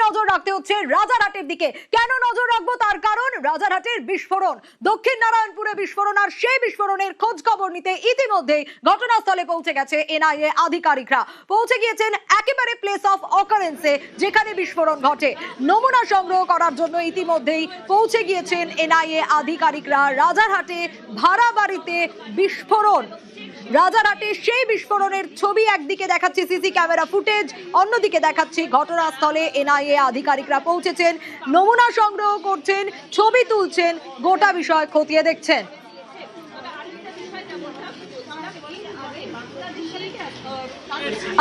নজর রাখতে হচ্ছে রাজারহাটের দিকে। কেন নজর রাখবো তার কারণ রাজারহাটের বিস্ফোরণ, দক্ষিণ নারায়ণপুরে বিস্ফোরণ, আর সেই বিস্ফোরণের খোঁজ খবর নিতে ইতিমধ্যেই ঘটনাস্থলে পৌঁছে গেছে এনআইএ আধিকারিকরা। পৌঁছে গিয়েছেন একেবারে প্লেস অফ অকারেন্সে যেখানে বিস্ফোরণ ঘটে। নমুনা সংগ্রহ করার জন্য ইতিমধ্যেই পৌঁছে গিয়েছেন এনআইএ আধিকারিকরা। রাজারহাটে ভাড়া বাড়িতে বিস্ফোরণ, রাজারহাটে সেই বিস্ফোরণের ছবি একদিকে দেখাচ্ছি সিসি ক্যামেরা ফুটেজ, অন্যদিকে দেখাচ্ছি ঘটনাস্থলে এনআইএ আধিকারিকরা পৌঁছেছেন, নমুনা সংগ্রহ করছেন, ছবি তুলছেন, গোটা বিষয় খতিয়ে দেখছেন।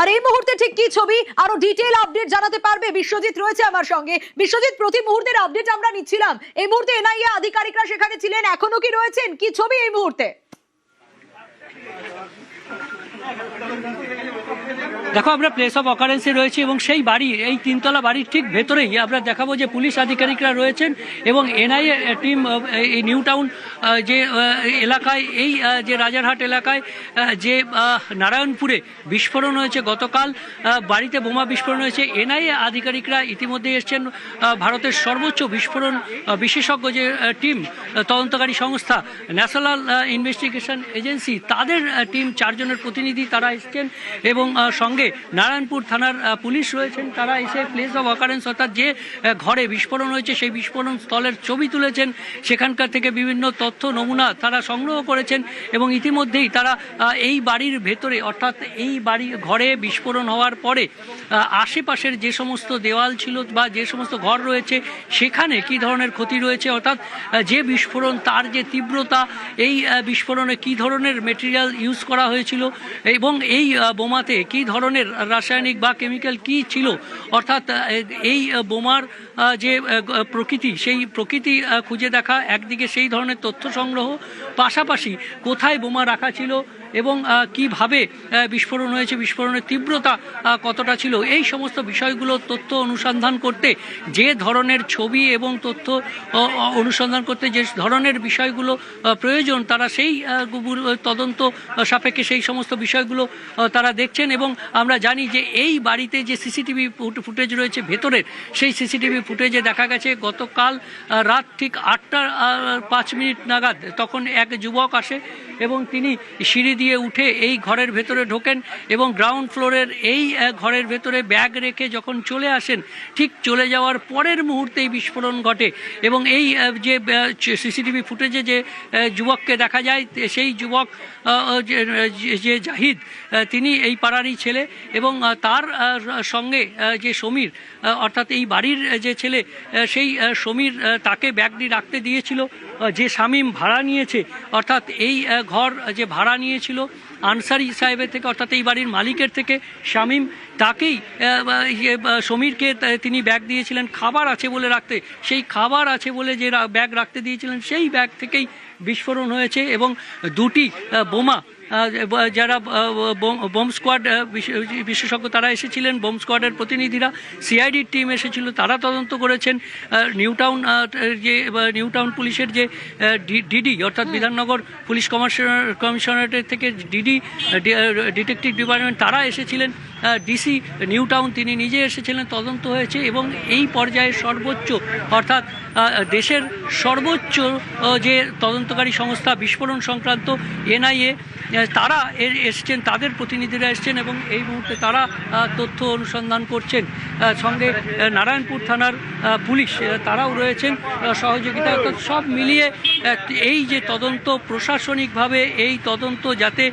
আর এই মুহূর্তে ঠিক কি ছবি, আরো ডিটেইল আপডেট জানাতে পারবে বিশ্বজিৎ রয়েছে আমার সঙ্গে। বিশ্বজিৎ, প্রতি মুহূর্তের আপডেট আমরা নিচ্ছিলাম, এই মুহূর্তে এনআইএ আধিকারিকরা সেখানে ছিলেন, এখনো কি রয়েছেন, কি ছবি এই মুহূর্তে? দেখো, আমরা প্লেস অফ অকারেন্সে রয়েছি এবং সেই বাড়ি, এই তিনতলা বাড়ির ঠিক ভেতরেই আমরা দেখাবো যে পুলিশ আধিকারিকরা রয়েছেন এবং এনআইএ টিম এই নিউ টাউন যে এলাকায়, এই যে রাজারহাট এলাকায় যে নারায়ণপুরে বিস্ফোরণ হয়েছে গতকাল, বাড়িতে বোমা বিস্ফোরণ হয়েছে। এনআইএ আধিকারিকরা ইতিমধ্যে এসছেন। ভারতের সর্বোচ্চ বিস্ফোরণ বিশেষজ্ঞ যে টিম, তদন্তকারী সংস্থা ন্যাশনাল ইনভেস্টিগেশন এজেন্সি, তাদের টিম 4 জনের প্রতিনিধি তারা এসছেন এবং সঙ্গে নারায়ণপুর থানার পুলিশ রয়েছেন। তারা এসে প্লেস অফ অকারেন্স অর্থাৎ যে ঘরে বিস্ফোরণ হয়েছে সেই বিস্ফোরণ স্থলের ছবি তুলেছেন, সেখানকার থেকে বিভিন্ন তথ্য নমুনা তারা সংগ্রহ করেছেন এবং ইতিমধ্যেই তারা এই বাড়ির ভেতরে অর্থাৎ এই বাড়ি ঘরে বিস্ফোরণ হওয়ার পরে আশেপাশের যে সমস্ত দেওয়াল ছিল বা যে সমস্ত ঘর রয়েছে সেখানে কি ধরনের ক্ষতি রয়েছে, অর্থাৎ যে বিস্ফোরণ তার যে তীব্রতা, এই বিস্ফোরণে কি ধরনের মেটেরিয়াল ইউজ করা হয়েছিল এবং এই বোমাতে কি ধরনের রাসায়নিক বা কেমিক্যাল কি ছিল, অর্থাৎ এই বোমার যে প্রকৃতি, সেই প্রকৃতি খুঁজে দেখা, একদিকে সেই ধরনের তথ্য সংগ্রহ, পাশাপাশি কোথায় বোমা রাখা ছিল এবং কিভাবে বিস্ফোরণ হয়েছে, বিস্ফোরণের তীব্রতা কতটা ছিল, এই সমস্ত বিষয়গুলো তথ্য অনুসন্ধান করতে, যে ধরনের ছবি এবং তথ্য অনুসন্ধান করতে যে ধরনের বিষয়গুলো প্রয়োজন, তারা সেই তদন্ত সাপেক্ষে সেই সমস্ত বিষয়গুলো তারা দেখছেন। এবং আমরা জানি যে এই বাড়িতে যে সিসিটিভি ফুটেজ রয়েছে ভেতরের, সেই সিসিটিভি ফুটেজে দেখা গেছে গতকাল রাত ঠিক 8টা 5 মিনিট নাগাদ তখন এক যুবক আসে এবং তিনি সিঁড়ি দিয়ে উঠে এই ঘরের ভেতরে ঢোকেন এবং গ্রাউন্ড ফ্লোরের এই ঘরের ভেতরে ব্যাগ রেখে যখন চলে আসেন, ঠিক চলে যাওয়ার পরের মুহূর্তেই বিস্ফোরণ ঘটে এবং এই যে সিসিটিভি ফুটেজে যে যুবককে দেখা যায়, সেই যুবক যে জাহিদ, তিনি এই পাড়ারই ছেলে এবং তার সঙ্গে যে সমীর অর্থাৎ এই বাড়ির যে ছেলে, সেই সমীর তাকে ব্যাগটি রাখতে দিয়েছিল। যে শামীম ভাড়া নিয়েছে, অর্থাৎ এই ঘর যে ভাড়া নিয়েছিল আনসারি সাহেবের থেকে, অর্থাৎ এই বাড়ির মালিকের থেকে, শামীম তাকেই সমীরকে তিনি ব্যাগ দিয়েছিলেন খাবার আছে বলে রাখতে। সেই খাবার আছে বলে যে ব্যাগ রাখতে দিয়েছিলেন, সেই ব্যাগ থেকেই বিস্ফোরণ হয়েছে এবং দুটি বোমা, যারা বোম স্কোয়াড বিশেষজ্ঞ তারা এসেছিলেন, বোম স্কোয়াডের প্রতিনিধিরা, সিআইডির টিম এসেছিল, তারা তদন্ত করেছেন। নিউ টাউন পুলিশের যে ডিডি অর্থাৎ বিধাননগর পুলিশ কমিশনারেটের থেকে ডিডি ডিটেকটিভ ডিপার্টমেন্ট তারা এসেছিলেন, ডিসি নিউ টাউন তিনি নিজে এসেছিলেন, তদন্ত হয়েছে এবং এই পর্যায়ে সর্বোচ্চ অর্থাৎ দেশের সর্বোচ্চ যে তদন্তকারী সংস্থা বিস্ফোরণ সংক্রান্ত এনআইএ, তারা এসছেন, তাদের প্রতিনিধিরা এসছেন এবং এই মুহূর্তে তারা তথ্য অনুসন্ধান করছেন। সঙ্গে নারায়ণপুর থানার পুলিশ তারাও রয়েছেন সহযোগিতা। অর্থাৎ সব মিলিয়ে এই যে তদন্ত, প্রশাসনিকভাবে এই তদন্ত যাতে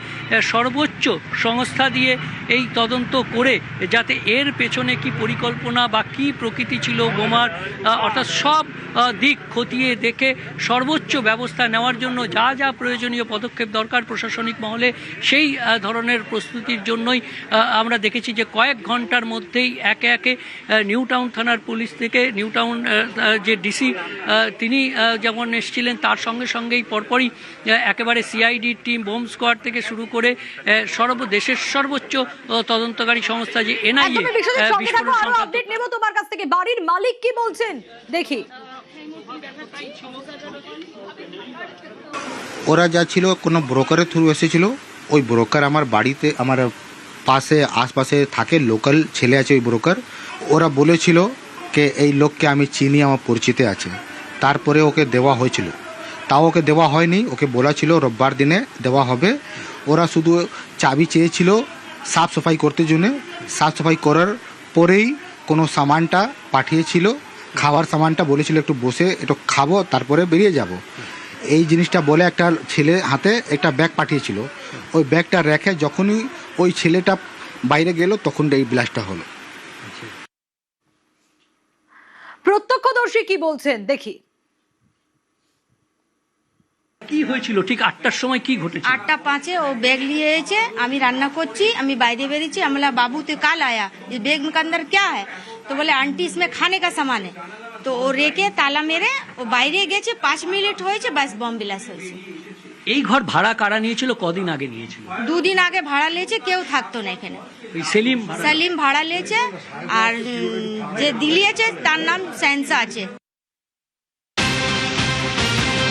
সর্বোচ্চ সংস্থা দিয়ে এই তদন্ত করে, যাতে এর পেছনে কি পরিকল্পনা বা কি প্রকৃতি ছিল বোমার, অর্থাৎ সব দিক খতিয়ে দেখে সর্বোচ্চ ব্যবস্থা নেওয়ার জন্য যা যা প্রয়োজনীয় পদক্ষেপ দরকার প্রশাসনিক মহলে, সেই ধরনের প্রস্তুতির জন্যই আমরা দেখেছি যে কয়েক ঘন্টার মধ্যেই একে একে নিউ টাউন থানার পুলিশ থেকে, নিউ টাউন যে ডিসি তিনি যেমন এসেছিলেন, তার সঙ্গে সঙ্গেই পরপরই একেবারে সিআইডির টিম, বোম স্কোয়াড থেকে শুরু করে দেশের সর্বোচ্চ তদন্তকারী সংস্থা যে এনআইএ। আপডেট নেব তোমার কাছ থেকে, বাড়ির মালিক কি বলছেন দেখি। ওরা যা ছিল কোনো ব্রোকারের থ্রু এসেছিল, ওই ব্রোকার আমার বাড়িতে, আমার পাশে আশপাশে থাকে, লোকাল ছেলে আছে ওই ব্রোকার। ওরা বলেছিল কে এই লোককে আমি চিনি, আমার পরিচিত আছে। তারপরে ওকে দেওয়া হয়েছিল, তাও ওকে দেওয়া হয়নি। ওকে বলা ছিল রোববার দিনে দেওয়া হবে। ওরা শুধু চাবি চেয়েছিল সাফ সাফাই করতে জন্য। সাফ সাফাই করার পরেই কোনো সামানটা পাঠিয়েছিল, খাওয়ার সামানটা বলেছিল একটু বসে একটু খাবো তারপরে বেরিয়ে যাব। এই জিনিসটা বলে একটা ছেলে হাতে একটা ব্যাগ পাঠিয়েছিল। ওই ব্যাগটা রেখে যখনই ওই ছেলেটা বাইরে গেল তখন এই ব্লাস্টটা হলো। প্রত্যক্ষদর্শী কি বলছেন দেখি। কি হয়েছিল ঠিক 8টার সময়, কি ঘটেছে? 8:05 वो बैग लिए एचे, আমি রান্না করছি, আমি বাইরে বেরিয়েছি। আমি बोला बाबू तू कल आया, ये बैग के अंदर क्या है? तो बोले आंटी इसमें खाने का सामान है। तो ও রেখে তালা মেরে ও বাইরে গেছে, 5 মিনিট হয়েছে, বাস বম ব্লাস্ট হয়েছে। এই ঘর ভাড়া কারা নিয়েছিল, কদিন আগে নিয়েছিল? 2 দিন আগে ভাড়া নিয়েছে, কেউ থাকতো না এখানে। ওই সেলিম ভাড়া- সালিম ভাড়া নিয়েছে, আর যে দিলিয়েছে তার নাম সেন্সা আছে।